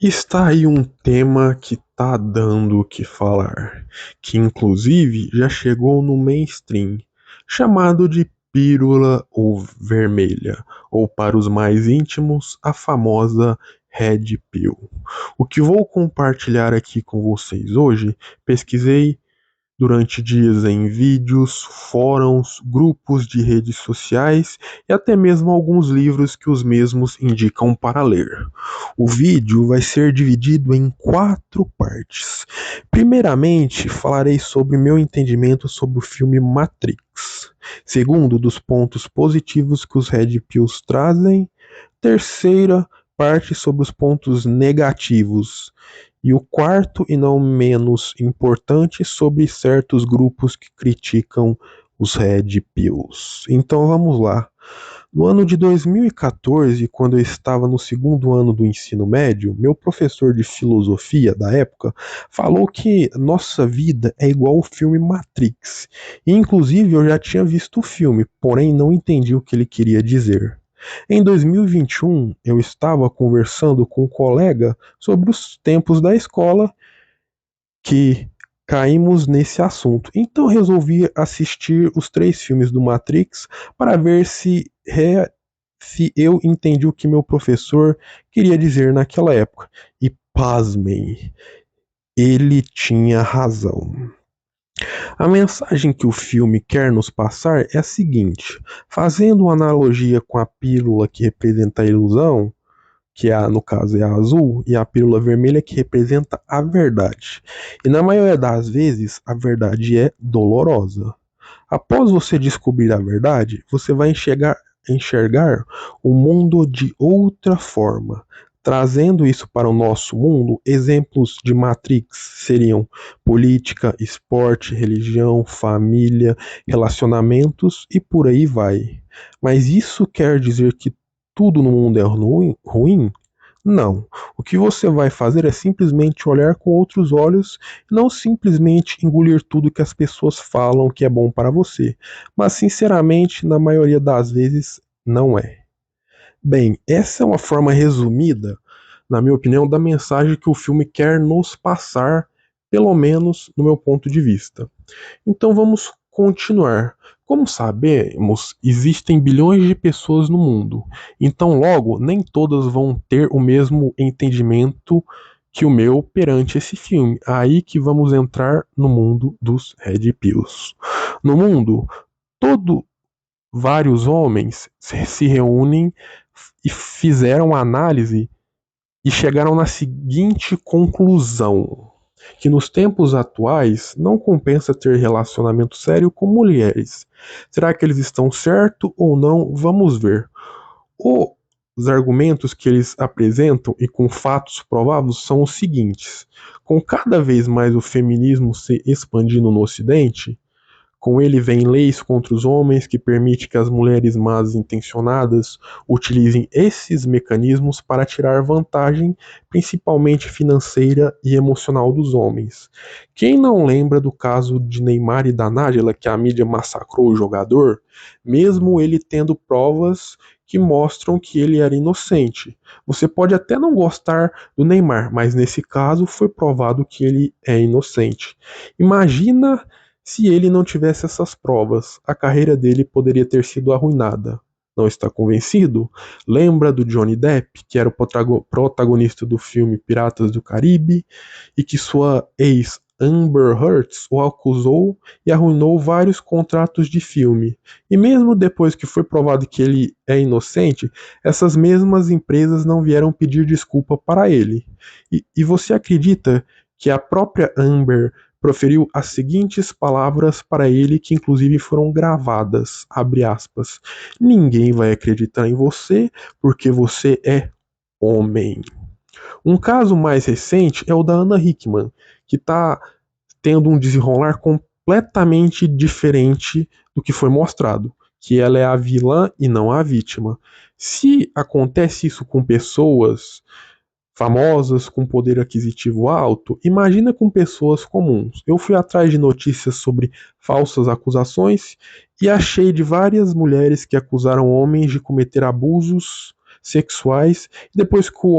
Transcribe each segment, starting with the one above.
Está aí um tema que tá dando o que falar, que inclusive já chegou no mainstream, chamado de pílula ou vermelha, ou para os mais íntimos, a famosa Red Pill. O que vou compartilhar aqui com vocês hoje, pesquisei durante dias em vídeos, fóruns, grupos de redes sociais e até mesmo alguns livros que os mesmos indicam para ler. O vídeo vai ser dividido em 4 partes. Primeiramente, falarei sobre meu entendimento sobre o filme Matrix. Segundo, dos pontos positivos que os Red Pills trazem. Terceira parte sobre os pontos negativos. E o quarto, e não menos importante, sobre certos grupos que criticam os Red Pills. Então vamos lá. No ano de 2014, quando eu estava no segundo ano do ensino médio, meu professor de filosofia da época falou que nossa vida é igual ao filme Matrix. E, inclusive, eu já tinha visto o filme, porém não entendi o que ele queria dizer. Em 2021, eu estava conversando com um colega sobre os tempos da escola que caímos nesse assunto. Então resolvi assistir os 3 filmes do Matrix para ver se eu entendi o que meu professor queria dizer naquela época. E pasmem, ele tinha razão. A mensagem que o filme quer nos passar é a seguinte: fazendo uma analogia com a pílula que representa a ilusão, que no caso é a azul, e a pílula vermelha que representa a verdade. E na maioria das vezes, a verdade é dolorosa. Após você descobrir a verdade, você vai enxergar o mundo de outra forma. Trazendo isso para o nosso mundo, exemplos de Matrix seriam política, esporte, religião, família, relacionamentos e por aí vai. Mas isso quer dizer que tudo no mundo é ruim? Não. O que você vai fazer é simplesmente olhar com outros olhos e não simplesmente engolir tudo que as pessoas falam que é bom para você. Mas, sinceramente, na maioria das vezes, não é. Bem, essa é uma forma resumida, na minha opinião, da mensagem que o filme quer nos passar, pelo menos no meu ponto de vista. Então vamos continuar. Como sabemos, existem bilhões de pessoas no mundo. Então, logo, nem todas vão ter o mesmo entendimento que o meu perante esse filme. Aí que vamos entrar no mundo dos Red Pills. No mundo, todo vários homens se reúnem e fizeram análise e chegaram na seguinte conclusão: que nos tempos atuais não compensa ter relacionamento sério com mulheres. Será que eles estão certo ou não? Vamos ver. Os argumentos que eles apresentam e com fatos provados são os seguintes: com cada vez mais o feminismo se expandindo no Ocidente, com ele vem leis contra os homens que permite que as mulheres más intencionadas utilizem esses mecanismos para tirar vantagem, principalmente financeira e emocional dos homens. Quem não lembra do caso de Neymar e da Nájila, que a mídia massacrou o jogador, mesmo ele tendo provas que mostram que ele era inocente. Você pode até não gostar do Neymar, mas nesse caso foi provado que ele é inocente. Imagina se ele não tivesse essas provas, a carreira dele poderia ter sido arruinada. Não está convencido? Lembra do Johnny Depp, que era o protagonista do filme Piratas do Caribe, e que sua ex Amber Heard o acusou e arruinou vários contratos de filme. E mesmo depois que foi provado que ele é inocente, essas mesmas empresas não vieram pedir desculpa para ele. E você acredita que a própria Amber proferiu as seguintes palavras para ele, que inclusive foram gravadas, abre aspas: ninguém vai acreditar em você porque você é homem. Um caso mais recente é o da Ana Hickman, que está tendo um desenrolar completamente diferente do que foi mostrado, que ela é a vilã e não a vítima. Se acontece isso com pessoas famosas com poder aquisitivo alto, imagina com pessoas comuns. Eu fui atrás de notícias sobre falsas acusações e achei de várias mulheres que acusaram homens de cometer abusos sexuais, e depois que o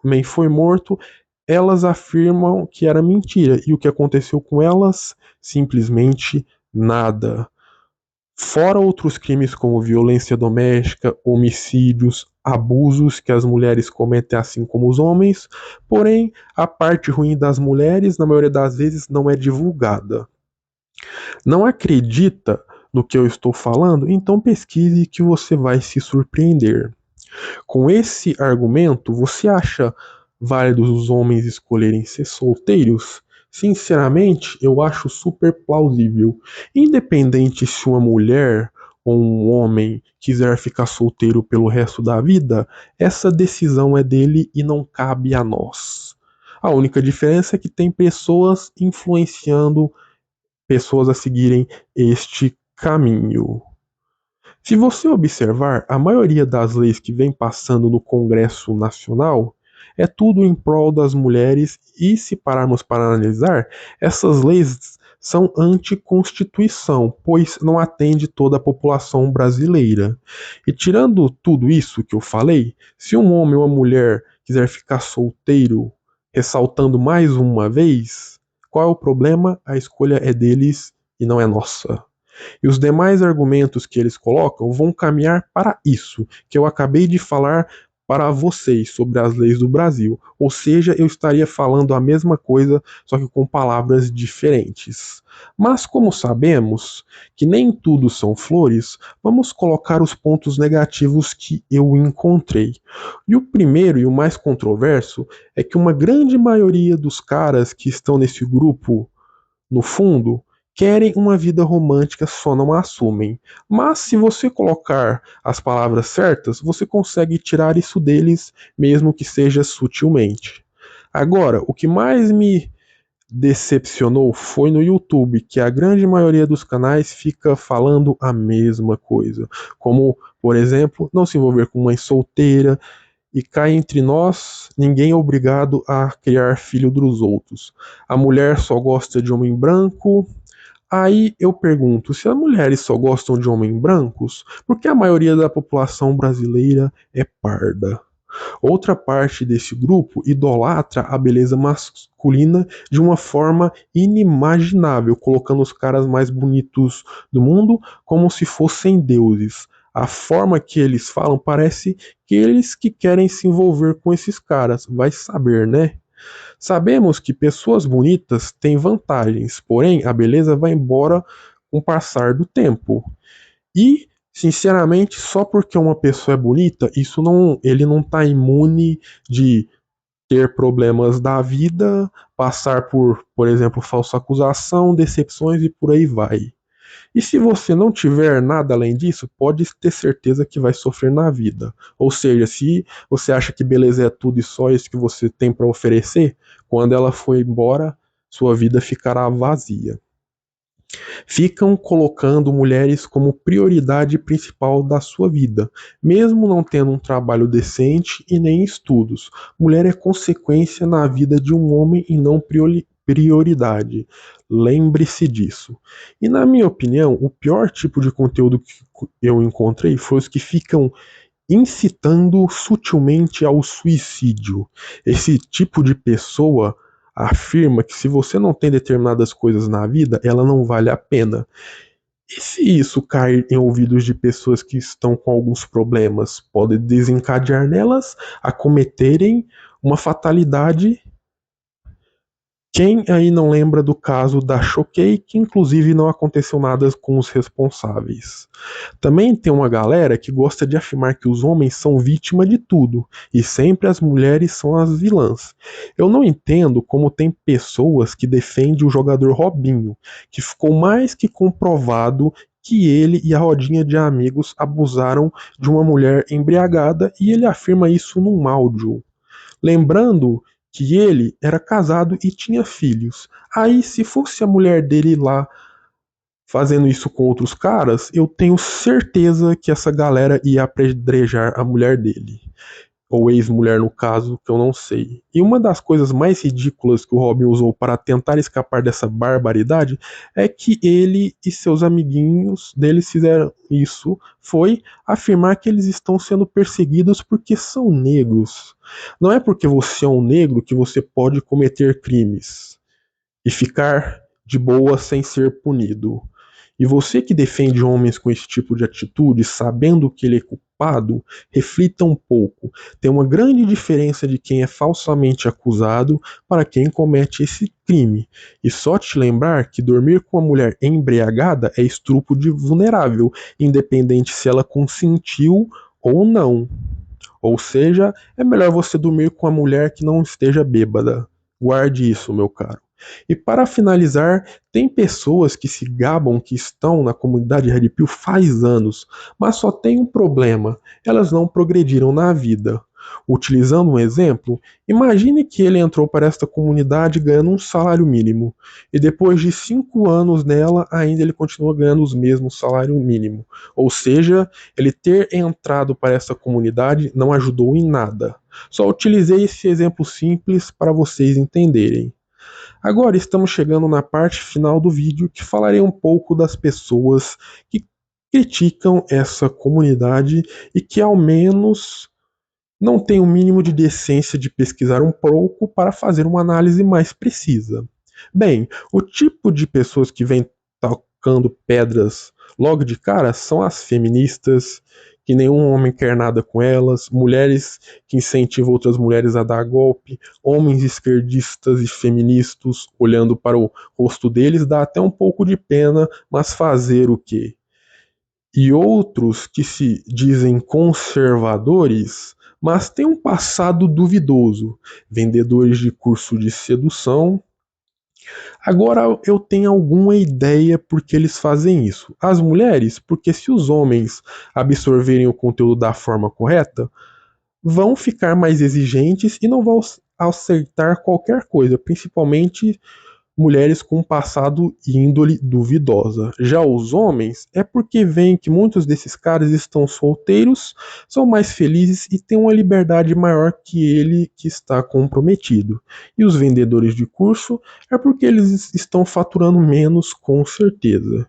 homem foi morto, elas afirmam que era mentira. E o que aconteceu com elas? Simplesmente nada. Fora outros crimes como violência doméstica, homicídios, abusos que as mulheres cometem assim como os homens, porém a parte ruim das mulheres, na maioria das vezes, não é divulgada. Não acredita no que eu estou falando? Então pesquise que você vai se surpreender. Com esse argumento, você acha válido os homens escolherem ser solteiros? Sinceramente, eu acho super plausível. Independente se uma mulher ou um homem quiser ficar solteiro pelo resto da vida, essa decisão é dele e não cabe a nós. A única diferença é que tem pessoas influenciando pessoas a seguirem este caminho. Se você observar, a maioria das leis que vem passando no Congresso Nacional é tudo em prol das mulheres, e se pararmos para analisar, essas leis são anticonstituição, pois não atende toda a população brasileira. E tirando tudo isso que eu falei, se um homem ou uma mulher quiser ficar solteiro, ressaltando mais uma vez, qual é o problema? A escolha é deles e não é nossa. E os demais argumentos que eles colocam vão caminhar para isso, que eu acabei de falar para vocês sobre as leis do Brasil. Ou seja, eu estaria falando a mesma coisa, só que com palavras diferentes. Mas como sabemos que nem tudo são flores, vamos colocar os pontos negativos que eu encontrei. E o primeiro e o mais controverso é que uma grande maioria dos caras que estão nesse grupo, no fundo, querem uma vida romântica, só não a assumem. Mas se você colocar as palavras certas, você consegue tirar isso deles, mesmo que seja sutilmente. Agora, o que mais me decepcionou foi no YouTube, que a grande maioria dos canais fica falando a mesma coisa. Como, por exemplo, não se envolver com mãe solteira, e cá entre nós, ninguém é obrigado a criar filho dos outros. A mulher só gosta de homem branco. Aí eu pergunto, se as mulheres só gostam de homens brancos, por que a maioria da população brasileira é parda? Outra parte desse grupo idolatra a beleza masculina de uma forma inimaginável, colocando os caras mais bonitos do mundo como se fossem deuses. A forma que eles falam parece que eles que querem se envolver com esses caras. Vai saber, né? Sabemos que pessoas bonitas têm vantagens, porém a beleza vai embora com o passar do tempo. E, sinceramente, só porque uma pessoa é bonita, isso não, ele não está imune de ter problemas da vida, passar por exemplo, falsa acusação, decepções e por aí vai. E se você não tiver nada além disso, pode ter certeza que vai sofrer na vida. Ou seja, se você acha que beleza é tudo e só isso que você tem para oferecer, quando ela for embora, sua vida ficará vazia. Ficam colocando mulheres como prioridade principal da sua vida, mesmo não tendo um trabalho decente e nem estudos. Mulher é consequência na vida de um homem e não prioridade. Lembre-se disso. E na minha opinião, o pior tipo de conteúdo que eu encontrei foi os que ficam incitando sutilmente ao suicídio. Esse tipo de pessoa afirma que se você não tem determinadas coisas na vida, ela não vale a pena. E se isso cair em ouvidos de pessoas que estão com alguns problemas, pode desencadear nelas a cometerem uma fatalidade. Quem aí não lembra do caso da Choquei, que inclusive não aconteceu nada com os responsáveis? Também tem uma galera que gosta de afirmar que os homens são vítima de tudo e sempre as mulheres são as vilãs. Eu não entendo como tem pessoas que defendem o jogador Robinho, que ficou mais que comprovado que ele e a rodinha de amigos abusaram de uma mulher embriagada, e ele afirma isso num áudio. Lembrando que ele era casado e tinha filhos. Aí, se fosse a mulher dele lá fazendo isso com outros caras, eu tenho certeza que essa galera ia apedrejar a mulher dele. ou ex-mulher no caso, que eu não sei. E uma das coisas mais ridículas que o Robin usou para tentar escapar dessa barbaridade é que ele e seus amiguinhos deles fizeram isso, foi afirmar que eles estão sendo perseguidos porque são negros. Não é porque você é um negro que você pode cometer crimes e ficar de boa sem ser punido. E você que defende homens com esse tipo de atitude, sabendo que ele é culpado, reflita um pouco. Tem uma grande diferença de quem é falsamente acusado para quem comete esse crime. E só te lembrar que dormir com uma mulher embriagada é estupro de vulnerável, independente se ela consentiu ou não. Ou seja, é melhor você dormir com uma mulher que não esteja bêbada. Guarde isso, meu caro. E para finalizar, tem pessoas que se gabam que estão na comunidade Red Pill faz anos, mas só tem um problema: elas não progrediram na vida. Utilizando um exemplo, imagine que ele entrou para esta comunidade ganhando um salário mínimo, e depois de 5 anos nela, ainda ele continua ganhando os mesmos salário mínimo. Ou seja, ele ter entrado para essa comunidade não ajudou em nada. Só utilizei esse exemplo simples para vocês entenderem. Agora estamos chegando na parte final do vídeo que falarei um pouco das pessoas que criticam essa comunidade e que ao menos não têm o mínimo de decência de pesquisar um pouco para fazer uma análise mais precisa. Bem, o tipo de pessoas que vem tocando pedras logo de cara são as feministas, que nenhum homem quer nada com elas, mulheres que incentivam outras mulheres a dar golpe, homens esquerdistas e feministas, olhando para o rosto deles dá até um pouco de pena, mas fazer o quê? E outros que se dizem conservadores, mas têm um passado duvidoso, vendedores de curso de sedução. Agora eu tenho alguma ideia por que eles fazem isso. As mulheres, porque se os homens absorverem o conteúdo da forma correta, vão ficar mais exigentes e não vão aceitar qualquer coisa, principalmente mulheres com passado e índole duvidosa. Já os homens é porque veem que muitos desses caras estão solteiros, são mais felizes e têm uma liberdade maior que ele que está comprometido. E os vendedores de curso é porque eles estão faturando menos com certeza.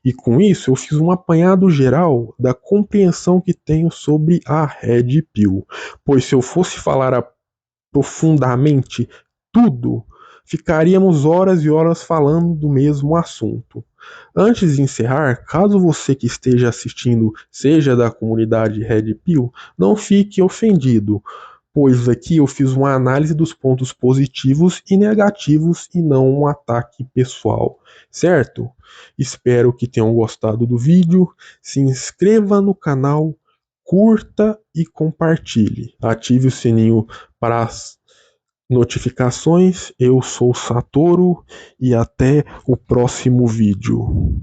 E com isso eu fiz um apanhado geral da compreensão que tenho sobre a Red Pill. Pois se eu fosse falar profundamente tudo, ficaríamos horas e horas falando do mesmo assunto. Antes de encerrar, caso você que esteja assistindo seja da comunidade Red Pill, não fique ofendido, pois aqui eu fiz uma análise dos pontos positivos e negativos e não um ataque pessoal, certo? Espero que tenham gostado do vídeo, se inscreva no canal, curta e compartilhe. Ative o sininho para as notificações. Eu sou Satoru e até o próximo vídeo.